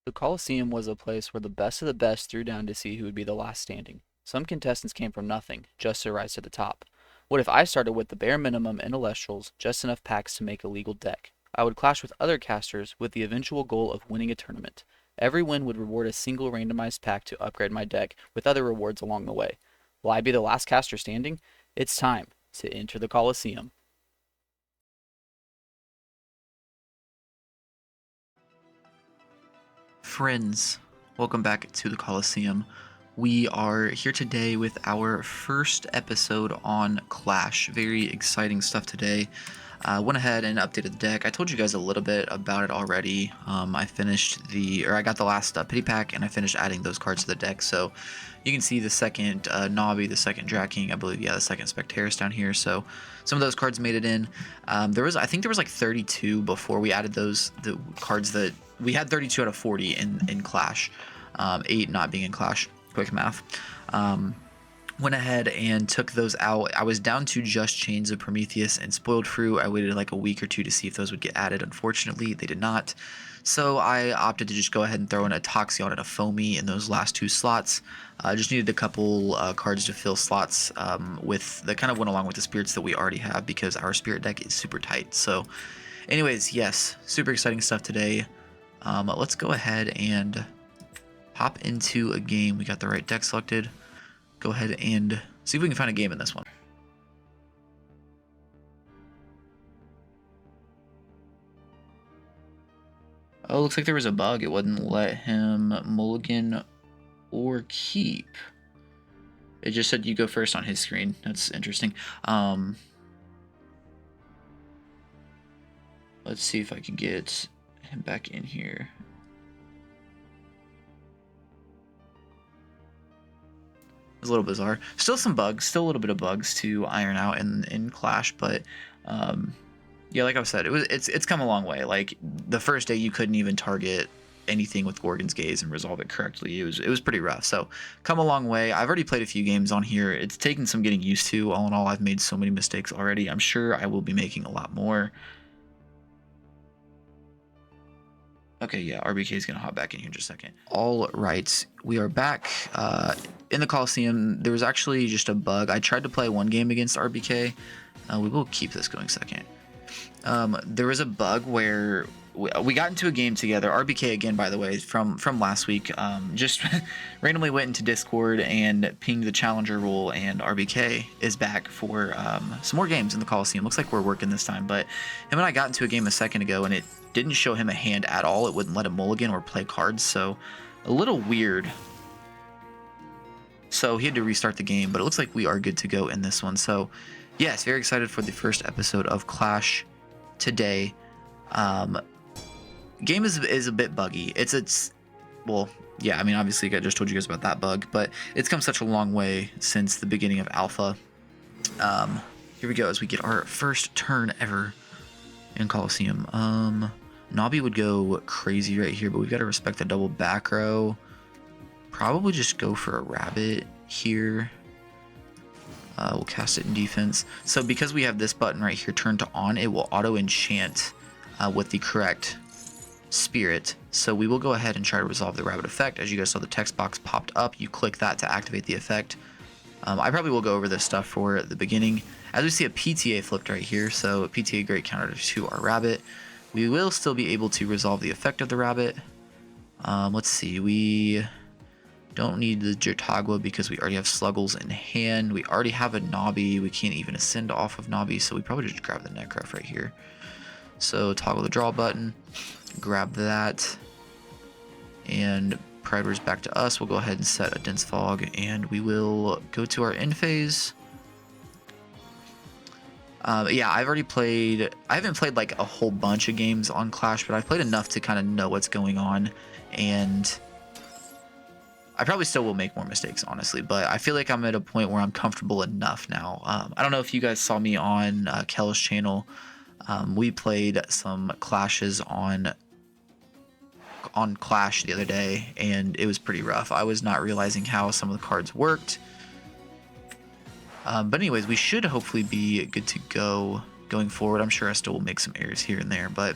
The Coliseum was a place where the best of the best threw down to see who would be the last standing. Some contestants came from nothing, just to rise to the top. What if I started with the bare minimum in Elestrals, just enough packs to make a legal deck? I would clash with other casters with the eventual goal of winning a tournament. Every win would reward a single randomized pack to upgrade my deck, with other rewards along the way. Will I be the last caster standing? It's time to enter the Coliseum. Friends, welcome back to the Coliseum. We are here today with our first episode on Clash. Very exciting stuff today. Went ahead and updated the deck. I told you guys a little bit about it already. I got the last pity pack and I finished adding those cards to the deck. So you can see the second Nobby, the second Drat King, I believe, yeah, the second Spectaris down here. So some of those cards made it in. I think there was like 32 before we added the cards that we had 32 out of 40 in Clash, 8 not being in Clash. Quick math. Went ahead and took those out. I was down to just Chains of Prometheus and Spoiled Fruit. I waited like a week or two to see if those would get added. Unfortunately, they did not. So I opted to just go ahead and throw in a Toxeon and a Foamy in those last two slots. I just needed a couple cards to fill slots with that kind of went along with the spirits that we already have because our spirit deck is super tight. So anyways, yes, super exciting stuff today. Let's go ahead and hop into a game. We got the right deck selected. Go ahead and see if we can find a game in this one. Oh, looks like there was a bug. It wouldn't let him mulligan or keep. It just said you go first on his screen. That's interesting. Let's see if I can get him back in here. It's a little bizarre. Still some bugs, still a little bit of bugs to iron out in Clash, but yeah, like I said, it's come a long way. Like the first day, you couldn't even target anything with Gorgon's Gaze and resolve it correctly. It was pretty rough. So come a long way. I've already played a few games on here. It's taken some getting used to. All in all, I've made so many mistakes already. I'm sure I will be making a lot more. Okay, yeah, RBK is going to hop back in here in just a second. All right, we are back in the Coliseum. There was actually just a bug. I tried to play one game against RBK. We will keep this going second. There was a bug where we got into a game together. RBK, again, by the way, from last week, just randomly went into Discord and pinged the challenger rule, and RBK is back for some more games in the Coliseum. Looks like we're working this time, but him and I got into a game a second ago, and it didn't show him a hand at all. It wouldn't let him mulligan or play cards, so a little weird. So he had to restart the game, but it looks like we are good to go in this one. So yes, very excited for the first episode of Clash today. Game is a bit buggy. Well, yeah, I mean, obviously I just told you guys about that bug, but it's come such a long way since the beginning of alpha. Here we go as we get our first turn ever in Coliseum. Nobby would go crazy right here, but we've got to respect the double back row. Probably just go for a rabbit here. We'll cast it in defense. So because we have this button right here, turn to on, it will auto enchant with the correct spirit. So we will go ahead and try to resolve the rabbit effect. As you guys saw, the text box popped up. You click that to activate the effect. I probably will go over this stuff for the beginning. As we see a PTA flipped right here, so a PTA great counter to our rabbit. We will still be able to resolve the effect of the rabbit. Let's see, we don't need the Jirtagua because we already have Sluggles in hand. We already have a Nobby. We can't even ascend off of Nobby, so we probably just grab the Necrof right here. So toggle the draw button, grab that, and Pridewar's back to us. We'll go ahead and set a Dense Fog, and we will go to our end phase. Yeah, I've already played. I haven't played like a whole bunch of games on Clash, but I've played enough to kind of know what's going on, and I probably still will make more mistakes, honestly, but I feel like I'm at a point where I'm comfortable enough now. I don't know if you guys saw me on Kel's channel. We played some clashes on Clash the other day, and it was pretty rough. I was not realizing how some of the cards worked. But anyways, we should hopefully be good to go going forward. I'm sure I still will make some errors here and there, but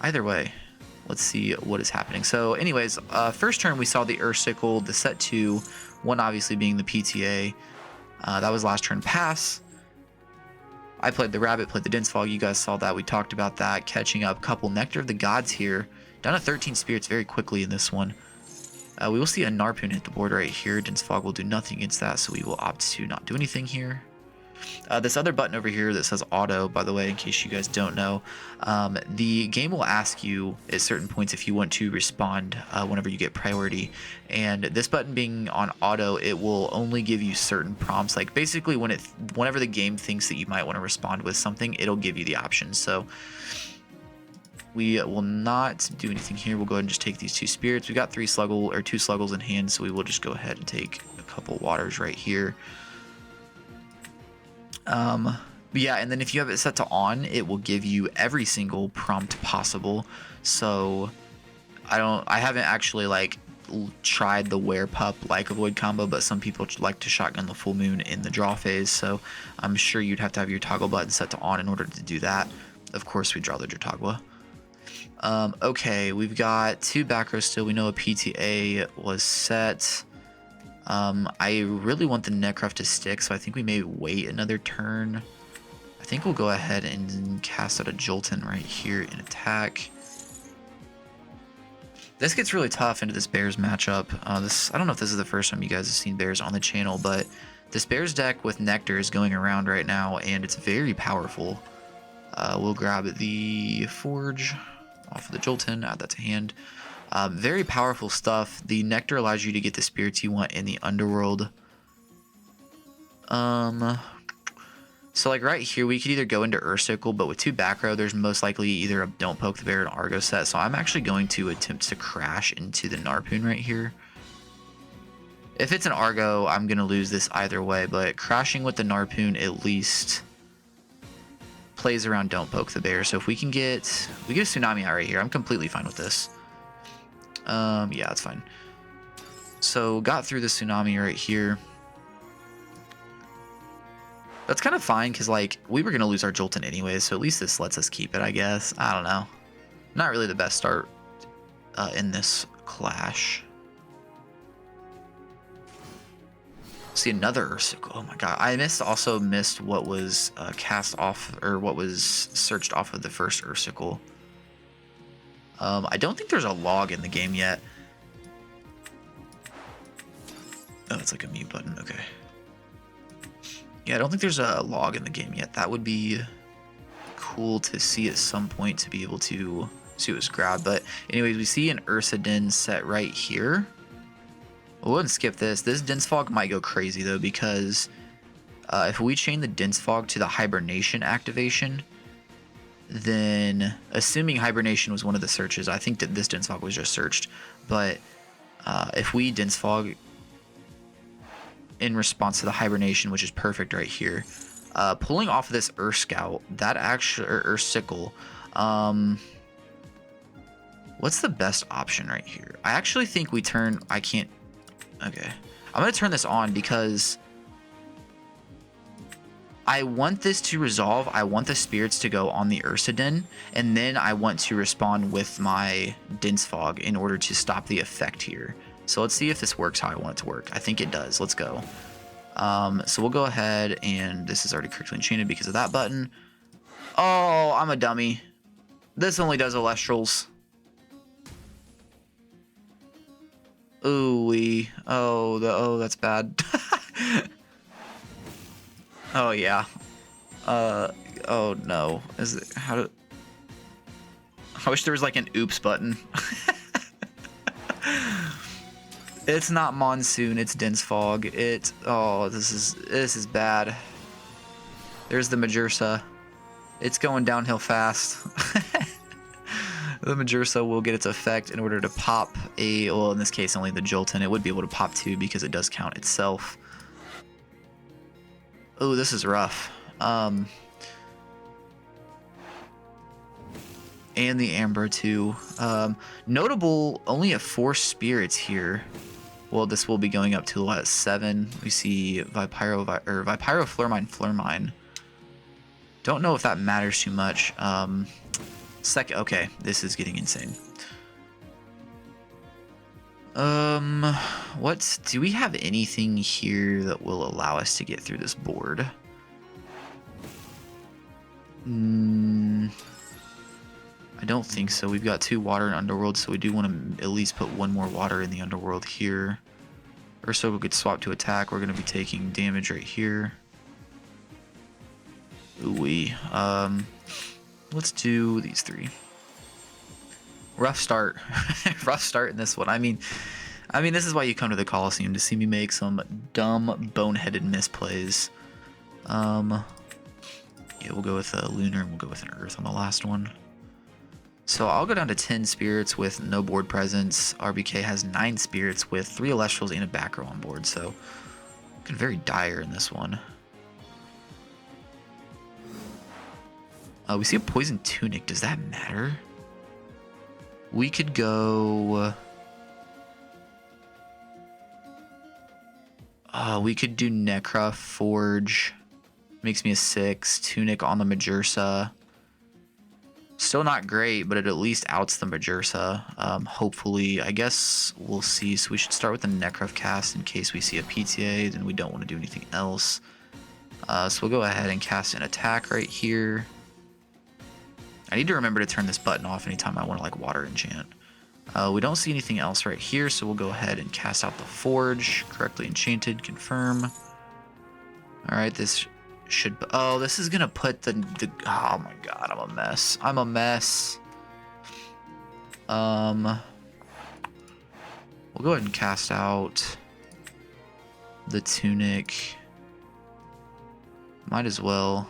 either way, let's see what is happening. So anyways, first turn we saw the Ursicle, the set 2, one obviously being the PTA. That was last turn pass. I played the Rabbit, played the Dense Fog. You guys saw that. We talked about that. Catching up. Couple Nectar of the Gods here. Down to 13 spirits very quickly in this one. We will see a Narpoon hit the board right here. Dense Fog will do nothing against that, so we will opt to not do anything here. This other button over here that says auto, by the way, in case you guys don't know, the game will ask you at certain points if you want to respond whenever you get priority. And this button being on auto, it will only give you certain prompts. Like basically whenever the game thinks that you might want to respond with something, it'll give you the option. So we will not do anything here. We'll go ahead and just take these 2 spirits. We got 2 sluggles in hand, so we will just go ahead and take a couple waters right here. But yeah, and then if you have it set to on, it will give you every single prompt possible. So I haven't actually like tried the Were Pup like Avoid combo, but some people like to shotgun the full moon in the draw phase. So I'm sure you'd have to have your toggle button set to on in order to do that. Of course, we draw the Jotagwa. Okay, we've got 2 back rows still. We know a PTA was set. I really want the Necruff to stick, so I think we may wait another turn. I think we'll go ahead and cast out a Jolton right here in attack. This gets really tough into this Bears matchup. I don't know if this is the first time you guys have seen Bears on the channel, but this Bears deck with Nectar is going around right now, and it's very powerful. We'll grab the Forge off of the Jolton, add that to hand. Very powerful stuff. The Nectar allows you to get the spirits you want in the underworld. So like right here, we could either go into Ursicle, but with 2 back row, there's most likely either a Don't Poke the Bear or an Argo set. So I'm actually going to attempt to crash into the Narpoon right here. If it's an Argo, I'm going to lose this either way, but crashing with the Narpoon at least plays around Don't Poke the Bear. So if we get a Tsunami out right here, I'm completely fine with this. Yeah, that's fine. So got through the Tsunami right here. That's kind of fine because like we were gonna lose our Jolton anyway, so at least this lets us keep it, I guess. I don't know. Not really the best start in this clash. See another Ursicle. Oh my god, I also missed what was cast off, or what was searched off of the first Ursicle. I don't think there's a log in the game yet. Oh, it's like a mute button. Okay. Yeah, I don't think there's a log in the game yet. That would be cool to see at some point to be able to see what was grabbed. But anyways, we see an Ursa Den set right here. We'll go ahead and skip this. This Dense Fog might go crazy though, because if we chain the Dense Fog to the Hibernation activation, then assuming Hibernation was one of the searches, I think that this Dense Fog was just searched, but if we Dense Fog in response to the Hibernation, which is perfect right here, pulling off of this Scout, that actually, or Sickle, what's the best option right here? I actually think we turn, okay, I'm gonna turn this on because I want this to resolve. I want the spirits to go on the Ursaden, and then I want to respond with my Dense Fog in order to stop the effect here. So let's see if this works how I want it to work. I think it does. Let's go. So we'll go ahead, and this is already correctly enchanted because of that button. Oh, I'm a dummy. This only does Elestrals. Ooh-wee. Oh, that's bad. Oh yeah. Oh no. I wish there was like an oops button. It's not Monsoon, it's Dense Fog. Oh, this is bad. There's the Majursa. It's going downhill fast. The Majursa will get its effect in order to pop well, in this case only the Jolton. It would be able to pop 2 because it does count itself. Oh, this is rough. And the Amber too. Notable, only at 4 spirits here. Well, this will be going up to what, 7. We see Vipyro Flurmine. Don't know if that matters too much. Okay, this is getting insane. What do we have anything here that will allow us to get through this board? I don't think so. We've got 2 water and underworld, so we do want to at least put 1 more water in the underworld here. Or so we could swap to attack. We're going to be taking damage right here. Ooh-wee. Let's do these 3. Rough start. Rough start in this one. I mean, this is why you come to the Coliseum, to see me make some dumb, boneheaded misplays. Yeah, we'll go with a lunar and we'll go with an earth on the last one. So I'll go down to 10 spirits with no board presence. RBK has 9 spirits with 3 Elestrals and a back row on board, so looking very dire in this one. We see a poison tunic. Does that matter? We could go... we could do Necra Forge. Makes me a 6. Tunic on the Majursa. Still not great, but it at least outs the Majursa. Hopefully, I guess we'll see. So we should start with the Necra cast in case we see a PTA, then we don't want to do anything else. So we'll go ahead and cast an attack right here. I need to remember to turn this button off anytime I want to like water enchant. We don't see anything else right here, so we'll go ahead and cast out the Forge. Correctly enchanted, confirm. Alright, this should... Oh, this is gonna put the... Oh my god, I'm a mess. I'm a mess. We'll go ahead and cast out the Tunic. Might as well.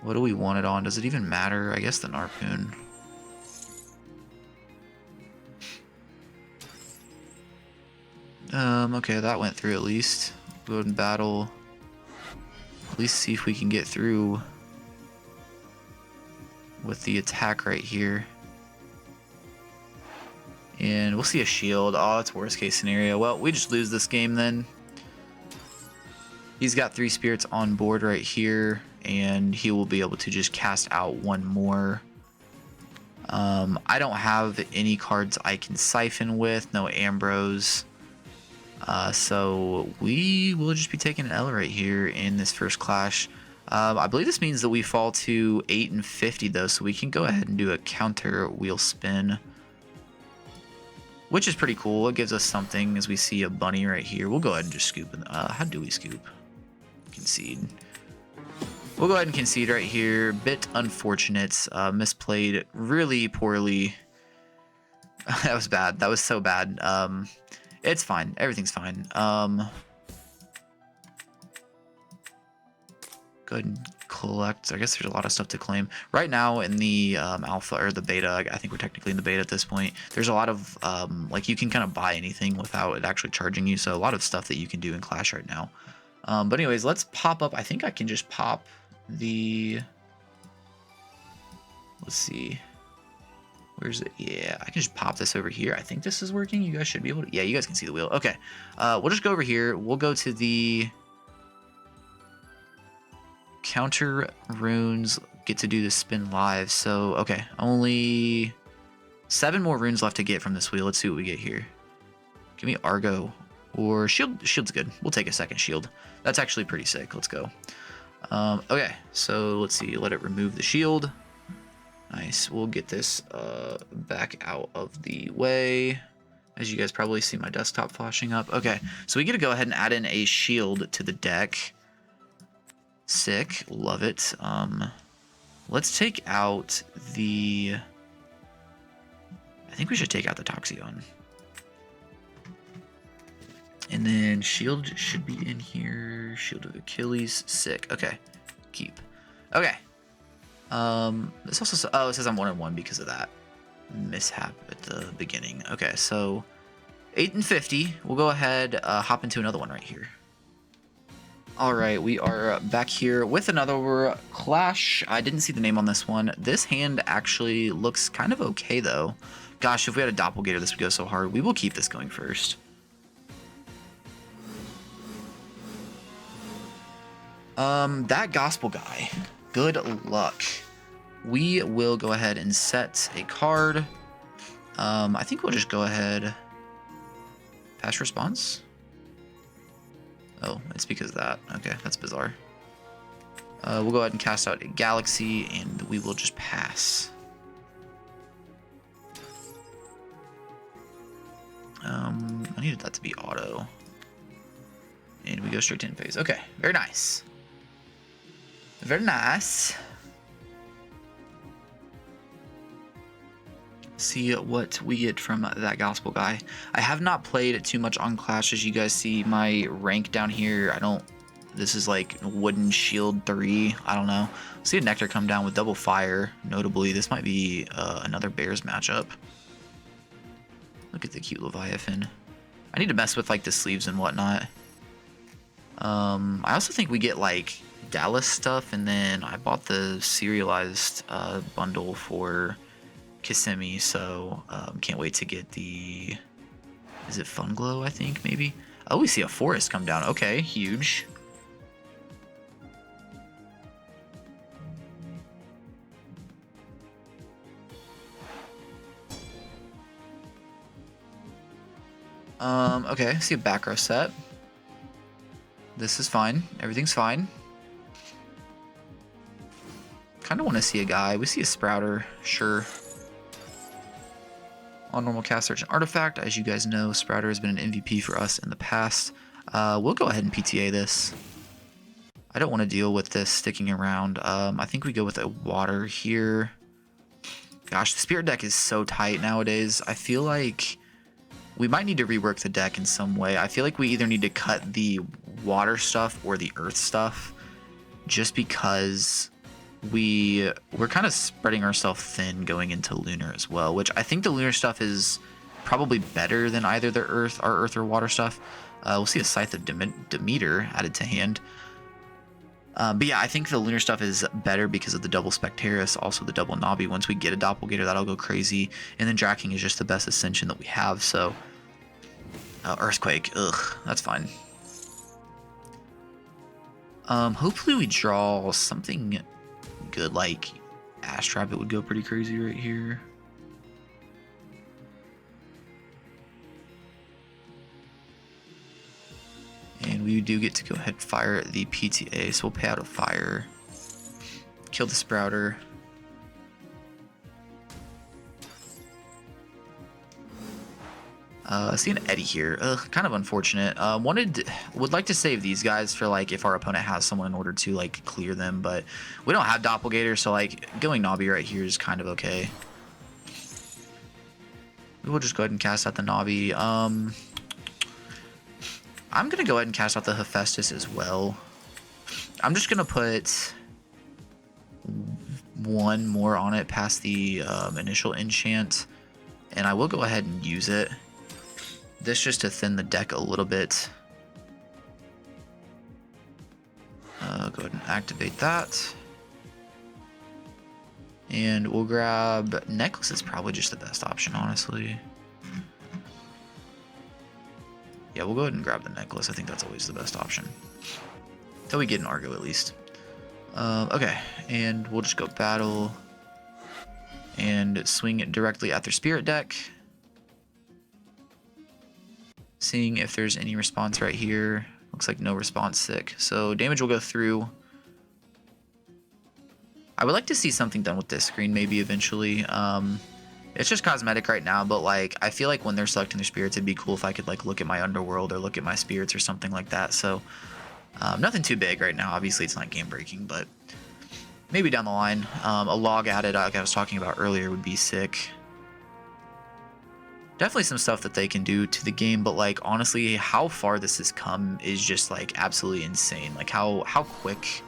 What do we want it on? Does it even matter? I guess the Narpoon. Okay, that went through at least. Go ahead and battle. At least see if we can get through with the attack right here. And we'll see a shield. Oh, it's worst case scenario. Well, we just lose this game then. He's got 3 spirits on board right here, and he will be able to just cast out 1 more. I don't have any cards I can siphon with, no Ambrose. So we will just be taking an L right here in this first clash. I believe this means that we fall to 8 and 50 though, so we can go ahead and do a counter wheel spin, which is pretty cool. It gives us something as we see a bunny right here. We'll go ahead and just scoop. How do we scoop? Concede. We'll go ahead and concede right here. Bit unfortunate. Misplayed really poorly. That was bad. That was so bad. It's fine. Everything's fine. Go ahead and collect. I guess there's a lot of stuff to claim. Right now in the alpha or the beta, I think we're technically in the beta at this point, there's a lot of, like you can kind of buy anything without it actually charging you. So a lot of stuff that you can do in Clash right now. But anyways, let's pop up. I think I can just pop the... Let's see. Where's it? Yeah, I can just pop this over here. I think this is working. You guys should be able to... Yeah, you guys can see the wheel. Okay. We'll just go over here. We'll go to the... Counter runes. Get to do the spin live. So, okay. Only 7 more runes left to get from this wheel. Let's see what we get here. Give me Argo. Or shield. Shield's good. We'll take a second shield. That's actually pretty sick. Let's go. Okay. So, let's see. Let it remove the shield. Nice. We'll get this back out of the way. As you guys probably see my desktop flashing up. Okay, so we get to go ahead and add in a shield to the deck. Sick. Love it. Let's take out the... I think we should take out the Toxeon. And then shield should be in here. Shield of Achilles. Sick. Okay. Keep. Okay. This also it says I'm 1-1 because of that mishap at the beginning. Okay, so 8 and 50. We'll go ahead, hop into another one right here. All right, we are back here with another clash. I didn't see the name on this one. This hand actually looks kind of okay though. Gosh, if we had a doppelganger, this would go so hard. We will keep this going first. That gospel guy. Good luck. We will go ahead and set a card. I think we'll just go ahead. Pass response? Oh, it's because of that. Okay, that's bizarre. We'll go ahead and cast out a Galaxy, and we will just pass. I needed that to be auto. And we go straight to end phase. Okay, very nice. Very nice. See what we get from that gospel guy. I have not played too much on Clash. As you guys see my rank down here, this is like wooden shield 3. I don't know. See a Nectar come down with double fire. Notably, this might be another Bears matchup. Look at the cute Leviathan. I need to mess with like the sleeves and whatnot. I also think we get like Dallas stuff, and then I bought the serialized bundle for Kissimmee, so can't wait to get the, is it Fun Glow, I think, maybe? Oh, we see a forest come down. Okay, huge. Okay, see a back row set. This is fine. Everything's fine. Kind of want to see a guy. We see a Sprouter, sure. On normal cast, search an artifact. As you guys know, Sprouter has been an MVP for us in the past. We'll go ahead and PTA this. I don't want to deal with this sticking around. I think we go with a water here. Gosh, the Spirit deck is so tight nowadays. I feel like we might need to rework the deck in some way. I feel like we either need to cut the water stuff or the earth stuff, just because we're kind of spreading ourselves thin going into lunar as well, which I think the lunar stuff is probably better than either our earth or water stuff. We'll see a Scythe of Demeter added to hand. But yeah, I think the lunar stuff is better because of the double Spectaris, also the double Navi. Once we get a Doppelganger, that'll go crazy. And then Dracking is just the best Ascension that we have, so... Earthquake, ugh, that's fine. Hopefully we draw something good, like Astrap. It would go pretty crazy right here. And we do get to go ahead and fire the PTA, so we'll pay out a fire. Kill the Sprouter. I see an Eddie here. Ugh, kind of unfortunate. Would like to save these guys for like if our opponent has someone in order to like clear them, but we don't have Doppelganger, so like going Navi right here is kind of okay. We will just go ahead and cast out the Navi. I'm gonna go ahead and cast out the Hephaestus as well. I'm just gonna put one more on it past the initial enchant, and I will go ahead and use it. This just to thin the deck a little bit. Go ahead and activate that. And we'll grab... Necklace is probably just the best option, honestly. Yeah, we'll go ahead and grab the Necklace. I think that's always the best option. Until we get an Argo, at least. Okay, and we'll just go Battle. And swing it directly at their Spirit deck. Seeing if there's any response right here. Looks like no response, sick. So damage will go through. I would like to see something done with this screen maybe eventually. It's just cosmetic right now, but like I feel like when they're selecting their spirits, it'd be cool if I could like look at my underworld or look at my spirits or something like that. So nothing too big right now. Obviously it's not game breaking, but maybe down the line. A log added, like I was talking about earlier, would be sick. Definitely some stuff that they can do to the game, but like honestly, how far this has come is just like absolutely insane. Like how quick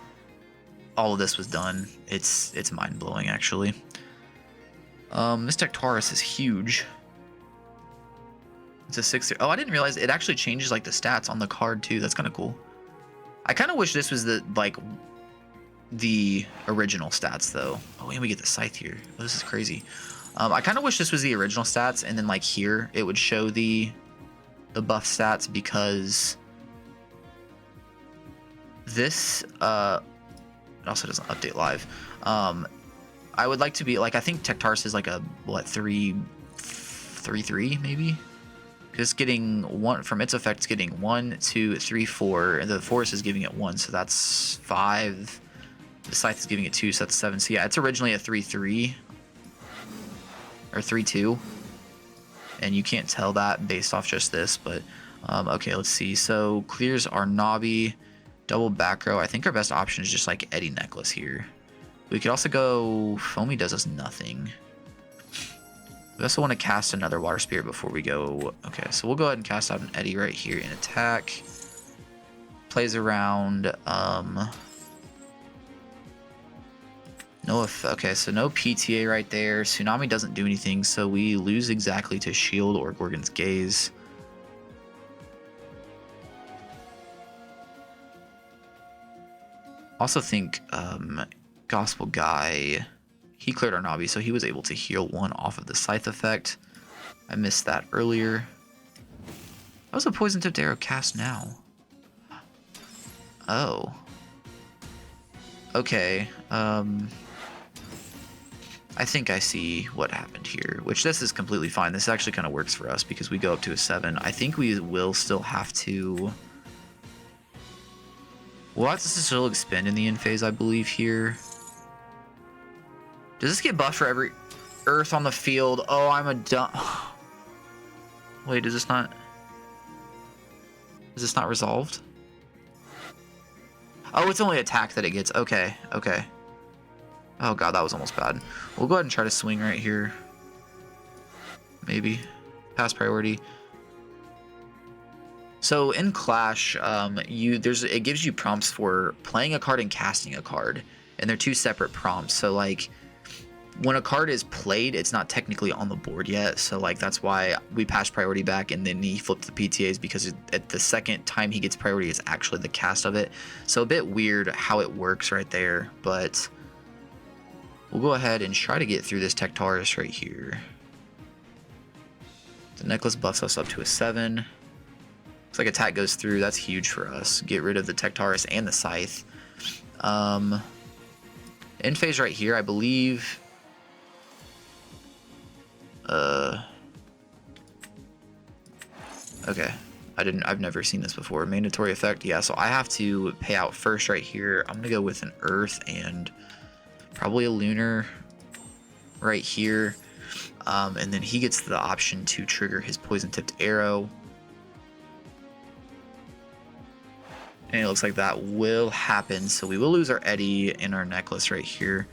all of this was done. It's mind blowing actually. This Tectaurus is huge. It's a 6. Oh, I didn't realize it actually changes like the stats on the card too. That's kind of cool. I kind of wish this was the original stats though. Oh, and we get the Scythe here. Oh, this is crazy. I kind of wish this was the original stats, and then like here it would show the buff stats, because this it also doesn't update live. I would like to be like, I think Tectaurus is like a what, 3 3/3 maybe. Because getting one from its effect, it's getting 1, 2, 3, 4, and the forest is giving it 1, so that's 5. The scythe is giving it 2, so that's 7. So yeah, it's originally a 3/3 or 3/2, and you can't tell that based off just this. But okay, let's see. So clears our Nobby, double back row. I think our best option is just like Eddy Necklace here. We could also go Foamy does us nothing. We also want to cast another Water Spirit before we go. Okay, so we'll go ahead and cast out an Eddy right here in attack. Plays around. No, okay, so no PTA right there. Tsunami doesn't do anything, so we lose exactly to Shield or Gorgon's Gaze. Also think Gospel Guy, he cleared our Navi, so he was able to heal 1 off of the Scythe effect. I missed that earlier. How was a Poison Tipped Arrow cast now? Oh. Okay, I think I see what happened here, which this is completely fine. This actually kind of works for us because we go up to a 7. I think we will still have to... We'll have to still expend in the end phase, I believe, here. Does this get buffed for every Earth on the field? Oh, I'm a dumb... Wait, is this not... Is this not resolved? Oh, it's only attack that it gets. Okay, okay. Oh god, that was almost bad. We'll go ahead and try to swing right here. Maybe. Pass priority. So in Clash, it gives you prompts for playing a card and casting a card. And they're 2 separate prompts. So like when a card is played, it's not technically on the board yet. So like that's why we passed priority back and then he flipped the PTAs, because at the second time he gets priority, it's actually the cast of it. So a bit weird how it works right there, but we'll go ahead and try to get through this Tectaurus right here. The necklace buffs us up to a 7. Looks like attack goes through. That's huge for us. Get rid of the Tectaurus and the Scythe. End phase right here, I believe. Okay. I've never seen this before. Mandatory effect. Yeah, so I have to pay out first right here. I'm gonna go with an Earth and probably a Lunar right here. And then he gets the option to trigger his Poison Tipped Arrow. And it looks like that will happen. So we will lose our Eddy and our necklace right here.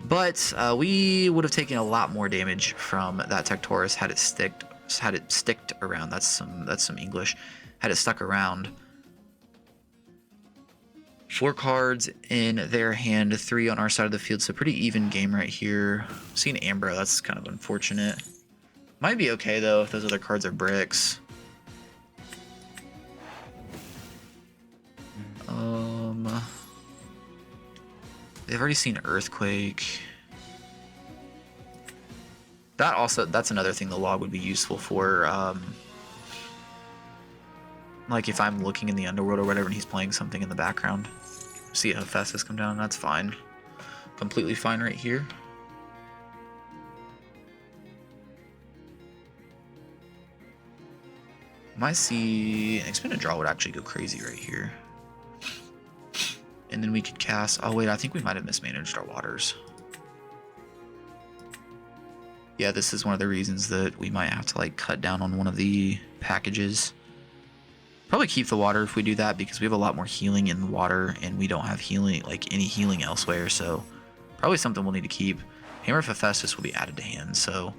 But we would have taken a lot more damage from that Tectaurus had it sticked around. That's some English. Had it stuck around. 4 cards in their hand, 3 on our side of the field. So pretty even game right here. Seeing Ambro, that's kind of unfortunate. Might be okay though if those other cards are bricks. They've already seen Earthquake. That's another thing the log would be useful for. Like if I'm looking in the underworld or whatever and he's playing something in the background. See a Hephaestus come down, that's fine. Completely fine right here. Might see an expended draw would actually go crazy right here. And then we could cast... Oh, wait, I think we might have mismanaged our waters. Yeah, this is one of the reasons that we might have to, like, cut down on one of the packages. Probably keep the water if we do that, because we have a lot more healing in the water, and we don't have healing, like, any healing elsewhere, so probably something we'll need to keep. Hammer of Hephaestus will be added to hand, so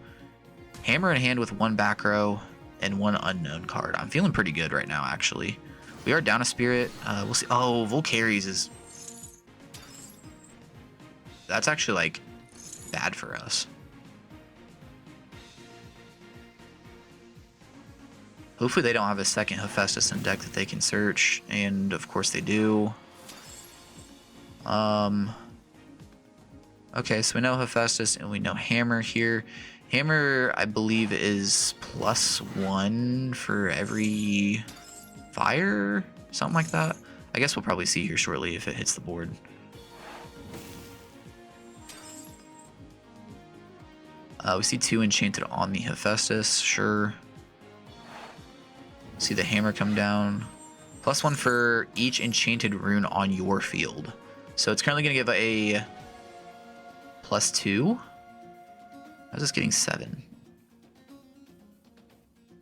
Hammer in hand with 1 back row and 1 unknown card. I'm feeling pretty good right now, actually. We are down a spirit. We'll see. Oh, Volcaries is... That's actually, like, bad for us. Hopefully they don't have a second Hephaestus in deck that they can search, and of course they do. Okay, so we know Hephaestus and we know Hammer here. Hammer, I believe, is +1 for every fire, something like that. I guess we'll probably see here shortly if it hits the board. We see 2 enchanted on the Hephaestus, sure. See the hammer come down. +1 for each enchanted rune on your field. So it's currently going to give a +2. I was just getting 7.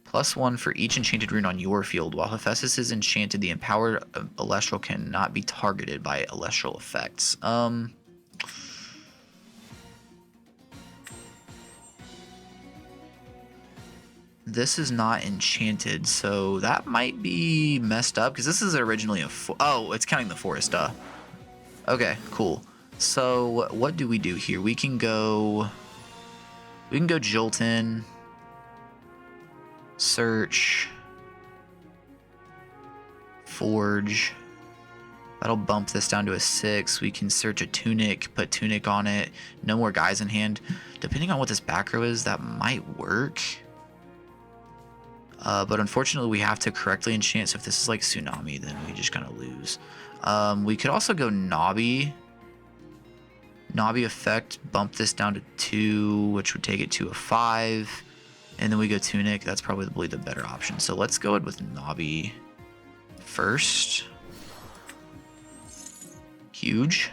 +1 for each enchanted rune on your field. While Hephaestus is enchanted, the empowered Elestral cannot be targeted by Elestral effects. This is not enchanted, so that might be messed up, because this is originally a... Oh, it's counting the forest, duh. Okay, cool. So, what do we do here? We can go Jolton. Search. Forge. That'll bump this down to a 6. We can search a Tunic, put Tunic on it. No more guys in hand. Depending on what this back row is, that might work. But unfortunately, we have to correctly enchant, so if this is like Tsunami, then we just kind of lose. We could also go Nobby. Nobby effect, bump this down to 2, which would take it to a 5. And then we go Tunic. That's probably the better option. So let's go with Nobby first. Huge.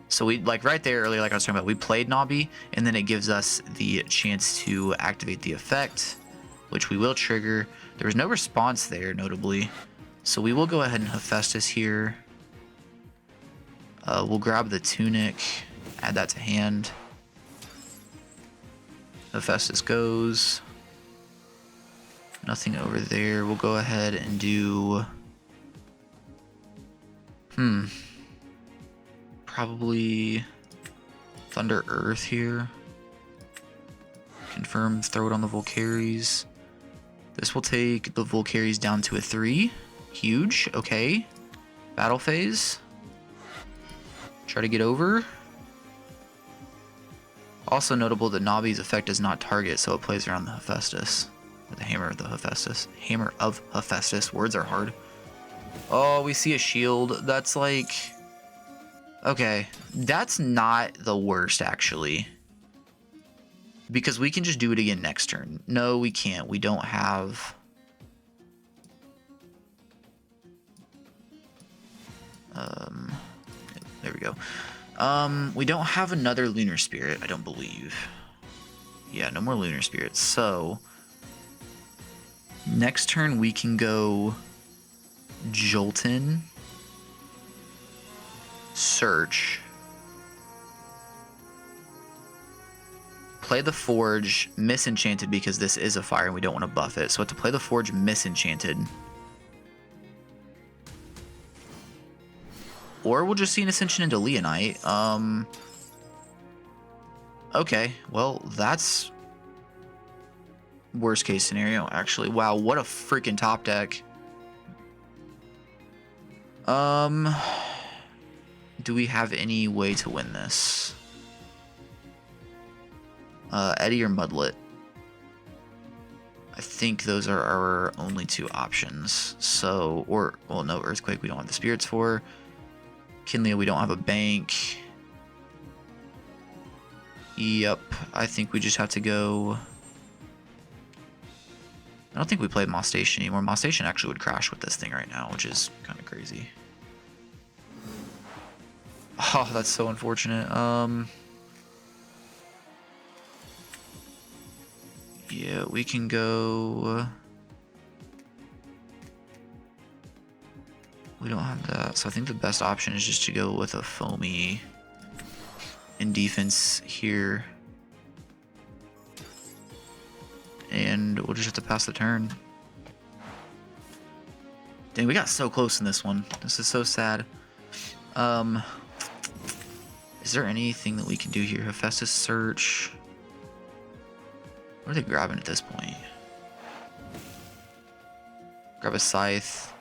So we, like right there earlier, like I was talking about, we played Nobby, and then it gives us the chance to activate the effect, which we will trigger. There was no response there, notably. So we will go ahead and Hephaestus here. We'll grab the Tunic, add that to hand. Hephaestus goes. Nothing over there. We'll go ahead and do... Probably Thunder Earth here. Confirm, throw it on the Volcaries. This will take the Volcaries down to a 3. Huge, okay. Battle phase. Try to get over. Also notable that Nobby's effect does not target, so it plays around the Hephaestus. Or the Hammer of the Hephaestus. Hammer of Hephaestus. Words are hard. Oh, we see a shield. That's like... Okay. That's not the worst, actually. Because we can just do it again next turn. No, we can't. We don't have... There we go. We don't have another Lunar Spirit, I don't believe. Yeah, no more Lunar Spirits. So, next turn we can go Jolton, Search, play the Forge, Misenchanted because this is a fire and we don't want to buff it. So to play the Forge, Misenchanted. Or we'll just see an Ascension into Leonite. Okay, well, that's worst case scenario, actually. Wow, what a freaking top deck. Do we have any way to win this? Eddy or Mudlet? I think those are our only 2 options. So, well, no, Earthquake we don't have the spirits for. Kinlea, we don't have a bank. Yep, I think we just have to go... I don't think we play Moss Station anymore. Moss Station actually would crash with this thing right now, which is kind of crazy. Oh, that's so unfortunate. Yeah, we can go... We don't have that, so I think the best option is just to go with a Foamy in defense here. And we'll just have to pass the turn. Dang, we got so close in this one. This is so sad. Is there anything that we can do here? Hephaestus Search. What are they grabbing at this point? Grab a Scythe.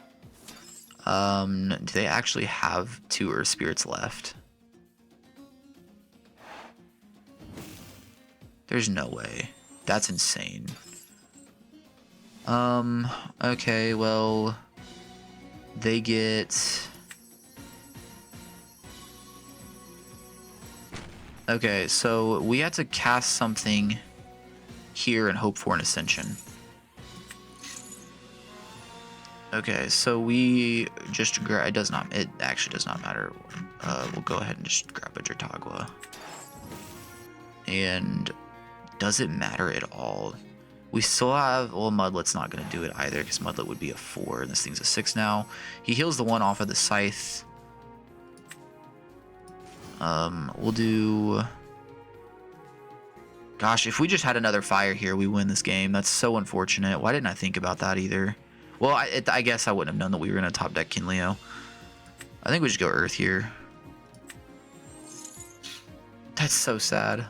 Do they actually have 2 Earth Spirits left? There's no way. That's insane. Okay, well... They get... Okay, so we had to cast something here and hope for an ascension. Okay, so we just grab. It actually does not matter. We'll go ahead and just grab a Jotagua. And does it matter at all? We still have. Well, Mudlet's not going to do it either because Mudlet would be a 4, and this thing's a 6 now. He heals the 1 off of the Scythe. We'll do. Gosh, if we just had another fire here, we win this game. That's so unfortunate. Why didn't I think about that either? Well, I guess I wouldn't have known that we were going to top deck Kinleo. I think we just go Earth here. That's so sad.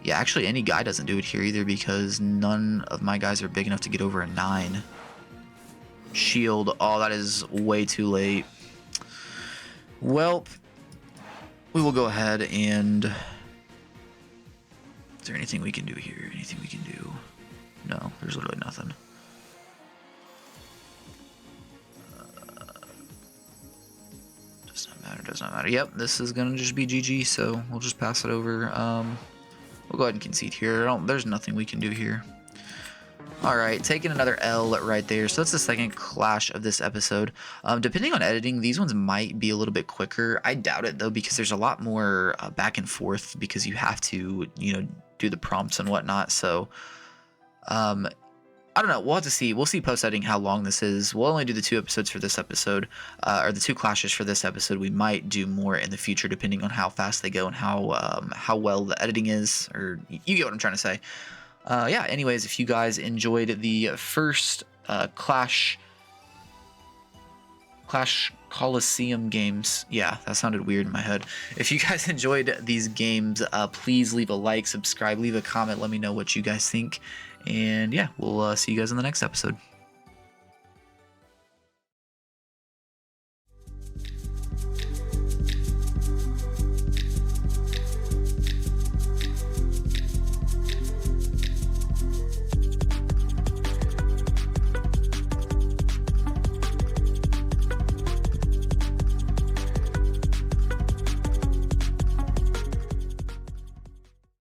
Yeah, actually, any guy doesn't do it here either because none of my guys are big enough to get over a 9. Shield. Oh, that is way too late. Well, we will go ahead and... Is there anything we can do here? Anything we can do? No, there's literally nothing. Does not matter, does not matter. Yep, this is going to just be GG, so we'll just pass it over. We'll go ahead and concede here. There's nothing we can do here. Alright, taking another L right there. So that's the second clash of this episode. Depending on editing, these ones might be a little bit quicker. I doubt it, though, because there's a lot more back and forth because you have to, do the prompts and whatnot. So, I don't know. We'll have to see. We'll see post-editing how long this is. We'll only do the 2 episodes for this episode, or the 2 clashes for this episode. We might do more in the future depending on how fast they go and how well the editing is, or you get what I'm trying to say. Yeah, anyways, if you guys enjoyed the first Clash Coliseum games, yeah, that sounded weird in my head. If you guys enjoyed these games, please leave a like, subscribe, leave a comment, let me know what you guys think. And yeah, we'll see you guys in the next episode.